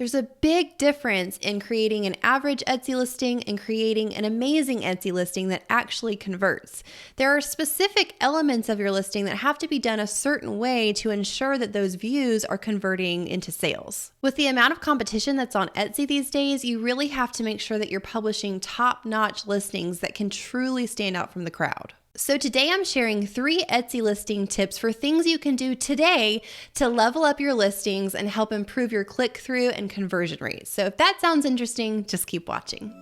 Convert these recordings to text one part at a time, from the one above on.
There's a big difference in creating an average Etsy listing and creating an amazing Etsy listing that actually converts. There are specific elements of your listing that have to be done a certain way to ensure that those views are converting into sales. With the amount of competition that's on Etsy these days, you really have to make sure that you're publishing top-notch listings that can truly stand out from the crowd. So today I'm sharing 3 Etsy listing tips for things you can do today to level up your listings and help improve your click-through and conversion rates. So if that sounds interesting, just keep watching.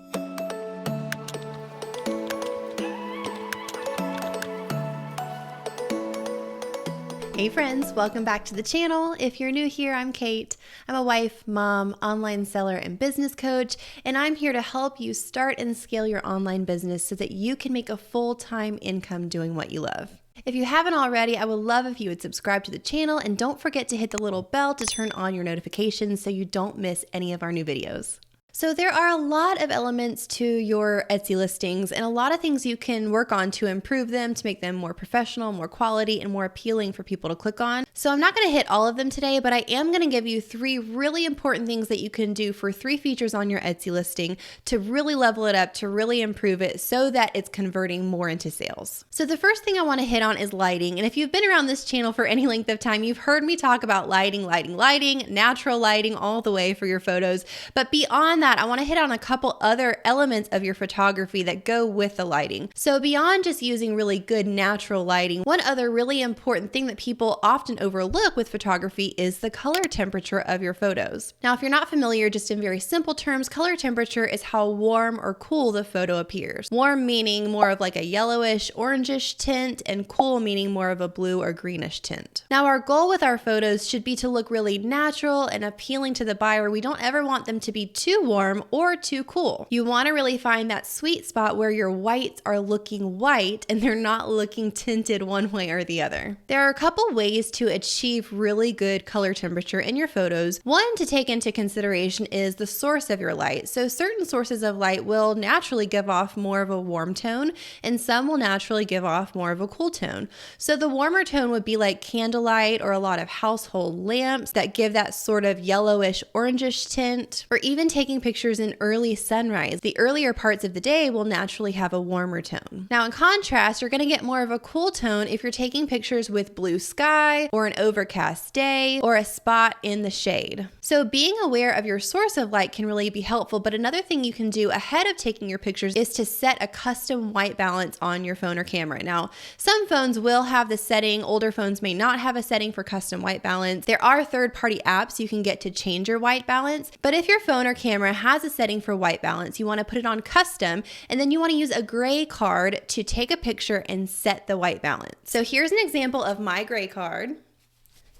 Hey friends, welcome back to the channel. If you're new here, I'm Kate. I'm a wife, mom, online seller, and business coach, and I'm here to help you start and scale your online business so that you can make a full-time income doing what you love. If you haven't already, I would love if you would subscribe to the channel and don't forget to hit the little bell to turn on your notifications so you don't miss any of our new videos. So there are a lot of elements to your Etsy listings and a lot of things you can work on to improve them, to make them more professional, more quality, and more appealing for people to click on. So I'm not going to hit all of them today, but I am going to give you 3 really important things that you can do for 3 features on your Etsy listing to really level it up, to really improve it so that it's converting more into sales. So the first thing I want to hit on is lighting. And if you've been around this channel for any length of time, you've heard me talk about lighting, natural lighting all the way for your photos. But beyond that, I want to hit on a couple other elements of your photography that go with the lighting. So beyond just using really good natural lighting, one other really important thing that people often overlook with photography is the color temperature of your photos. Now, if you're not familiar, just in very simple terms, color temperature is how warm or cool the photo appears. Warm meaning more of like a yellowish, orangish tint, and cool meaning more of a blue or greenish tint. Now, our goal with our photos should be to look really natural and appealing to the buyer. We don't ever want them to be too warm or too cool. You want to really find that sweet spot where your whites are looking white and they're not looking tinted one way or the other. There are a couple ways to achieve really good color temperature in your photos. One to take into consideration is the source of your light. So certain sources of light will naturally give off more of a warm tone and some will naturally give off more of a cool tone. So the warmer tone would be like candlelight or a lot of household lamps that give that sort of yellowish, orangish tint, or even taking pictures in early sunrise. The earlier parts of the day will naturally have a warmer tone. Now in contrast, you're going to get more of a cool tone if you're taking pictures with blue sky or an overcast day or a spot in the shade. So being aware of your source of light can really be helpful, but another thing you can do ahead of taking your pictures is to set a custom white balance on your phone or camera. Now, some phones will have the setting, older phones may not have a setting for custom white balance. There are third-party apps you can get to change your white balance, but if your phone or camera has a setting for white balance, you want to put it on custom, and then you want to use a gray card to take a picture and set the white balance. So here's an example of my gray card.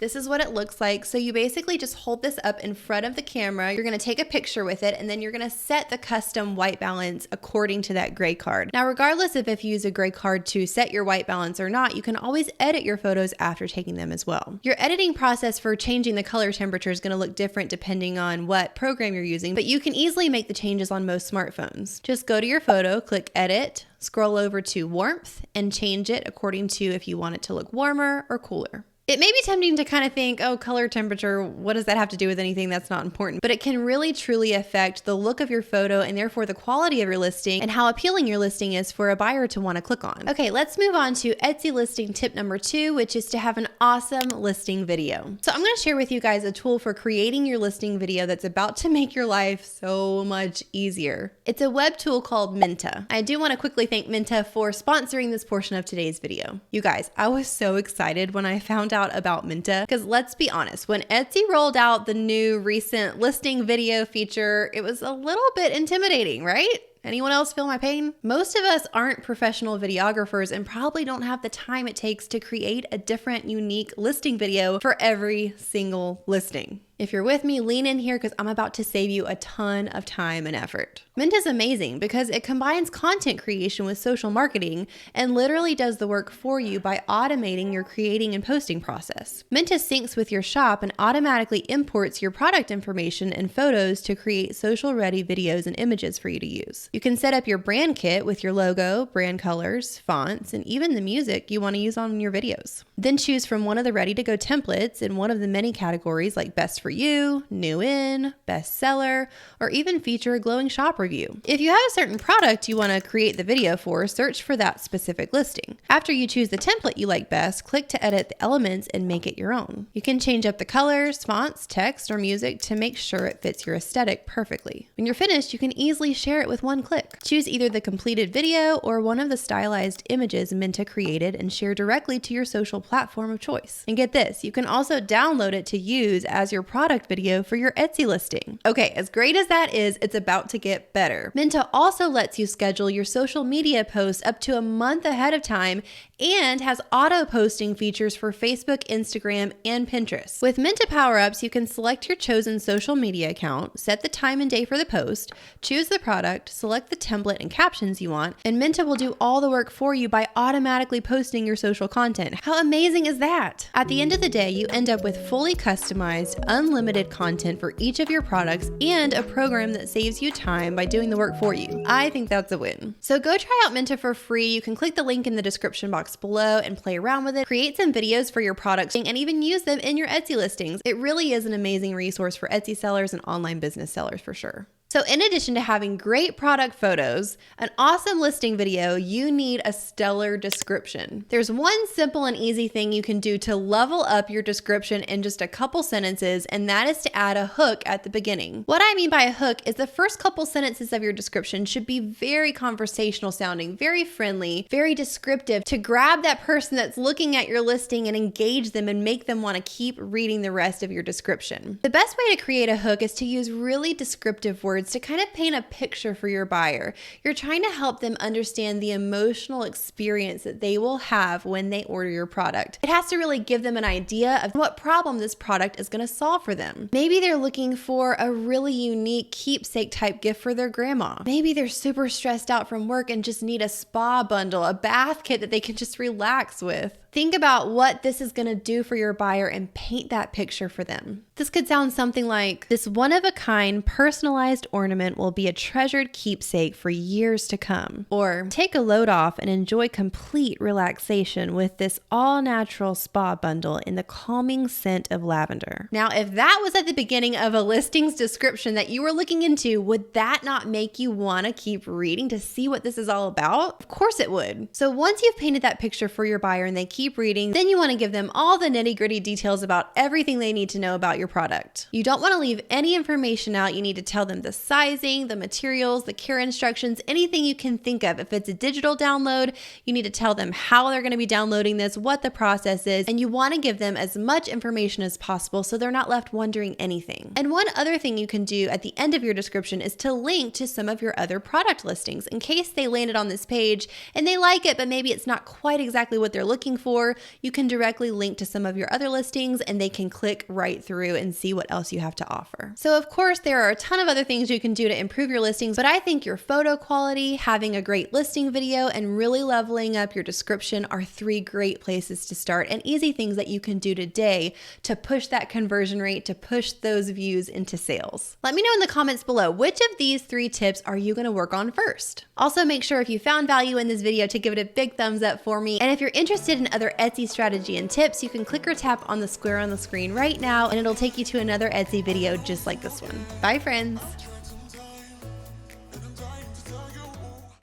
This is what it looks like. So you basically just hold this up in front of the camera. You're going to take a picture with it, and then you're going to set the custom white balance according to that gray card. Now, regardless of if you use a gray card to set your white balance or not, you can always edit your photos after taking them as well. Your editing process for changing the color temperature is going to look different depending on what program you're using, but you can easily make the changes on most smartphones. Just go to your photo, click Edit, scroll over to Warmth, and change it according to if you want it to look warmer or cooler. It may be tempting to kind of think, oh, color temperature, what does that have to do with anything? That's not important. But it can really truly affect the look of your photo and therefore the quality of your listing and how appealing your listing is for a buyer to want to click on. Okay, let's move on to Etsy listing tip number 2, which is to have an awesome listing video. So I'm going to share with you guys a tool for creating your listing video that's about to make your life so much easier. It's a web tool called Minta. I do want to quickly thank Minta for sponsoring this portion of today's video. You guys, I was so excited when I found out about Minta, because let's be honest, when Etsy rolled out the new recent listing video feature, it was a little bit intimidating, right? Anyone else feel my pain? Most of us aren't professional videographers and probably don't have the time it takes to create a different, unique listing video for every single listing. If you're with me, lean in here because I'm about to save you a ton of time and effort. Mint is amazing because it combines content creation with social marketing and literally does the work for you by automating your creating and posting process. Mint syncs with your shop and automatically imports your product information and photos to create social-ready videos and images for you to use. pages. You can set up your brand kit with your logo, brand colors, fonts, and even the music you want to use on your videos. Then choose from one of the ready-to-go templates in one of the many categories like Best for You, New In, Bestseller, or even feature a glowing shop review. If you have a certain product you want to create the video for, search for that specific listing. After you choose the template you like best, click to edit the elements and make it your own. You can change up the colors, fonts, text, or music to make sure it fits your aesthetic perfectly. When you're finished, you can easily share it with one click. Choose either the completed video or one of the stylized images Minta created and share directly to your social platform of choice. And get this, you can also download it to use as your product video for your Etsy listing. Okay, as great as that is, it's about to get better. Minta also lets you schedule your social media posts up to a month ahead of time and has auto posting features for Facebook, Instagram, and Pinterest. With Minta Power-Ups, you can select your chosen social media account, set the time and day for the post, choose the product, select the template and captions you want, and Minta will do all the work for you by automatically posting your social content. How amazing is that? At the end of the day, you end up with fully customized, unlimited content for each of your products and a program that saves you time by doing the work for you. I think that's a win. So go try out Minta for free. You can click the link in the description box below and play around with it. Create some videos for your products and even use them in your Etsy listings. It really is an amazing resource for Etsy sellers and online business sellers for sure. So in addition to having great product photos, an awesome listing video, you need a stellar description. There's one simple and easy thing you can do to level up your description in just a couple sentences, and that is to add a hook at the beginning. What I mean by a hook is the first couple sentences of your description should be very conversational sounding, very friendly, very descriptive to grab that person that's looking at your listing and engage them and make them want to keep reading the rest of your description. The best way to create a hook is to use really descriptive words to kind of paint a picture for your buyer. You're trying to help them understand the emotional experience that they will have when they order your product. It has to really give them an idea of what problem this product is going to solve for them. Maybe they're looking for a really unique keepsake type gift for their grandma. Maybe they're super stressed out from work and just need a spa bundle, a bath kit that they can just relax with. Think about what this is going to do for your buyer and paint that picture for them. This could sound something like, this one-of-a-kind personalized ornament will be a treasured keepsake for years to come. Or, take a load off and enjoy complete relaxation with this all-natural spa bundle in the calming scent of lavender. Now, if that was at the beginning of a listing's description that you were looking into, would that not make you want to keep reading to see what this is all about? Of course it would. So once you've painted that picture for your buyer and they keep reading, then you want to give them all the nitty-gritty details about everything they need to know about your product. You don't want to leave any information out. You need to tell them the sizing, the materials, the care instructions, anything you can think of. If it's a digital download, you need to tell them how they're going to be downloading this, what the process is, and you want to give them as much information as possible so they're not left wondering anything. And one other thing you can do at the end of your description is to link to some of your other product listings in case they landed on this page and they like it, but maybe it's not quite exactly what they're looking for. You can directly link to some of your other listings and they can click right through and see what else you have to offer. So of course, there are a ton of other things you can do to improve your listings, but I think your photo quality, having a great listing video, and really leveling up your description are 3 great places to start and easy things that you can do today to push that conversion rate, to push those views into sales. Let me know in the comments below, which of these 3 tips are you going to work on first? Also, make sure if you found value in this video to give it a big thumbs up for me. And if you're interested in other Etsy strategy and tips, you can click or tap on the square on the screen right now and it'll take you to another Etsy video just like this one. Bye friends.